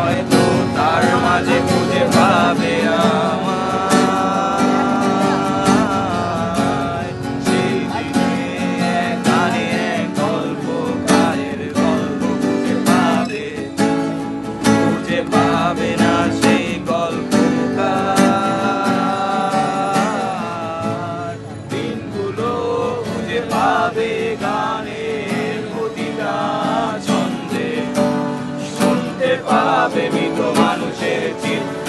হয়তো তার মাঝে খুঁজে পাবে আমায়। সেই দিনে এক গানে এক গল্পকারের গল্প খুঁজে পাবে না সেই গল্পকার। দিনগুলো খুঁজে পাবে গানের প্রতিটা ছন্দে, শুনতে পাবে মৃত মানুষের চিৎকার।